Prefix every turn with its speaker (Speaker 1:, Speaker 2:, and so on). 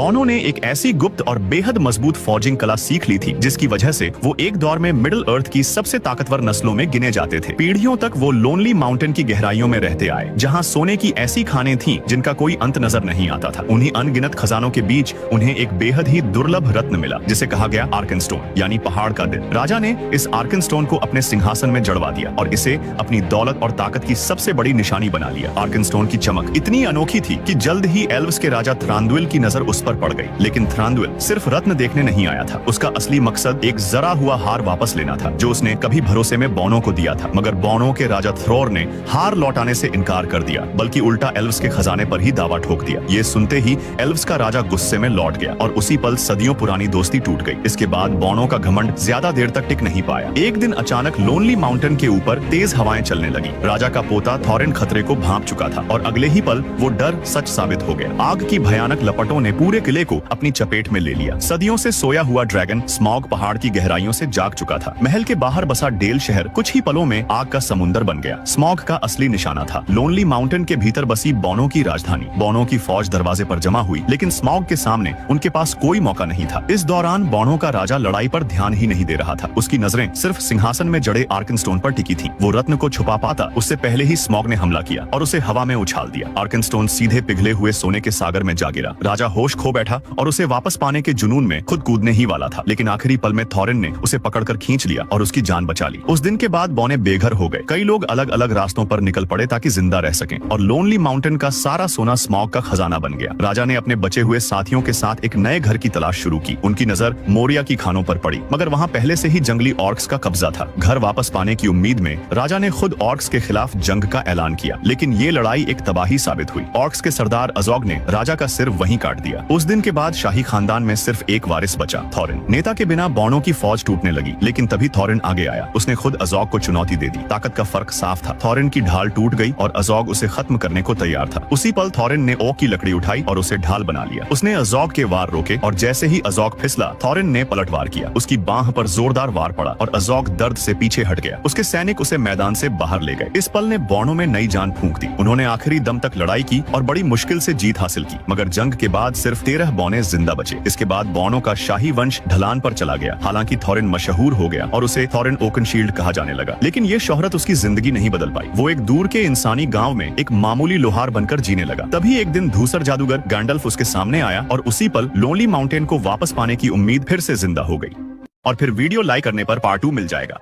Speaker 1: बॉनो ने एक ऐसी गुप्त और बेहद मजबूत फॉर्जिंग कला सीख ली थी जिसकी वजह से वो एक दौर में मिडिल अर्थ की सबसे ताकतवर नस्लों में गिने जाते थे। पीढ़ियों तक वो लोनली माउंटेन की गहराइयों में रहते आए, जहां सोने की ऐसी खानें थीं जिनका कोई अंत नजर नहीं आता था। उन्हीं अनगिनत खजानों के बीच उन्हें एक बेहद ही दुर्लभ रत्न मिला, जिसे कहा गया आर्कनस्टोन, यानी पहाड़ का दिल। राजा ने इस आर्कनस्टोन को अपने सिंहासन में जड़वा दिया और इसे अपनी दौलत और ताकत की सबसे बड़ी निशानी बना लिया। आर्कनस्टोन की चमक इतनी अनोखी थी कि जल्द ही एल्व्स के राजा थ्रांदुइल की नजर उस पर पड़ गई। लेकिन थ्रांदुइल सिर्फ रत्न देखने नहीं आया था। उसका असली मकसद एक जरा हुआ हार वापस लेना था, जो उसने कभी भरोसे में बॉनो को दिया था। मगर बॉनो के राजा थ्रोर ने हार लौटाने से इनकार कर दिया, बल्कि उल्टा एल्व्स के खजाने पर ही दावा ठोक दिया। ये सुनते ही एल्व्स का राजा गुस्से में लौट गया और उसी पल सदियों पुरानी दोस्ती टूट गई। इसके बाद बॉनो का घमंड ज्यादा देर तक टिक नहीं पाया। एक दिन अचानक लोनली माउंटेन के ऊपर तेज हवाएं चलने लगी। राजा का पोता थॉरिन खतरे को भांप चुका था और अगले ही पल वो डर सच साबित हो गया। आग की भयानक लपटों ने पूरे किले को अपनी चपेट में ले लिया। सदियों से सोया हुआ ड्रैगन स्मॉग पहाड़ की गहराइयों से जाग चुका था। महल के बाहर बसा डेल शहर कुछ ही पलों में आग का समुंदर बन गया। स्मॉग का असली निशाना था लोनली माउंटेन के भीतर बसी बॉनो की राजधानी। बॉनो की फौज दरवाजे पर जमा हुई, लेकिन स्मॉग के सामने उनके पास कोई मौका नहीं था। इस दौरान बॉनो का राजा लड़ाई पर ध्यान ही नहीं दे रहा था। उसकी नजरें सिर्फ सिंहासन में जड़े आर्कनस्टोन पर टिकी थीं। वो रत्न को छुपा पाता उससे पहले ही स्मॉग ने हमला किया और उसे हवा में उछाल दिया। आर्कनस्टोन सीधे पिघले हुए सोने के सागर में जा गिरा। राजा होश खो बैठा और उसे वापस पाने के जुनून में खुद कूदने ही वाला था, लेकिन आखिरी पल में थॉरिन ने उसे पकड़कर खींच लिया और उसकी जान बचा ली। उस दिन के बाद बॉने बेघर हो गए। कई लोग अलग अलग रास्तों पर निकल पड़े ताकि जिंदा रह सकें और लोनली माउंटेन का सारा सोना स्मॉग का खजाना बन गया। राजा ने अपने बचे हुए साथियों के साथ एक नए घर की तलाश शुरू की। उनकी नजर मोरिया की खानों पर पड़ी, मगर वहाँ पहले से ही जंगली ऑर्क्स का कब्जा था। घर वापस पाने की उम्मीद में राजा ने खुद ऑर्क्स के खिलाफ जंग का ऐलान किया, लेकिन ये लड़ाई एक तबाही साबित हुई। ऑर्क्स के सरदार अजोग ने राजा का सिर वहीं काट दिया। उस दिन के बाद शाही खानदान में सिर्फ एक वारिस बचा, थॉरिन। नेता के बिना बॉनो की फौज टूटने लगी, लेकिन तभी थॉरिन आगे आया। उसने खुद अजोग को चुनौती दे दी। ताकत का फर्क साफ था। थॉरिन की ढाल टूट गई और अजोग उसे खत्म करने को तैयार था। उसी पल थॉरिन ने ओक की लकड़ी उठाई और उसे ढाल बना लिया। उसने अजोग के वार रोके और जैसे ही अजोग फिसला, थॉरिन ने पलटवार किया। उसकी बांह पर जोरदार वार पड़ा और अजोग दर्द से पीछे हट गया। उसके सैनिक उसे मैदान से बाहर ले गए। इस पल ने बॉनो में नई जान फूंक दी। उन्होंने आखिरी दम तक लड़ाई की और बड़ी मुश्किल से जीत हासिल की, मगर जंग के बाद सिर्फ 13 बॉने जिंदा बचे। इसके बाद बॉनो का शाही वंश ढलान पर चला गया। हालांकि थॉरिन मशहूर हो गया और उसे थॉरिन ओकनशील्ड कहा जाने लगा, लेकिन ये शोहरत उसकी जिंदगी नहीं बदल पाई। वो एक दूर के इंसानी गांव में एक मामूली लोहार बनकर जीने लगा। तभी एक दिन धूसर जादूगर गैंडल्फ उसके सामने आया और उसी पल लोनली माउंटेन को वापस पाने की उम्मीद फिर से जिंदा हो गई। और फिर वीडियो लाइक करने पर पार्ट 2 मिल जाएगा।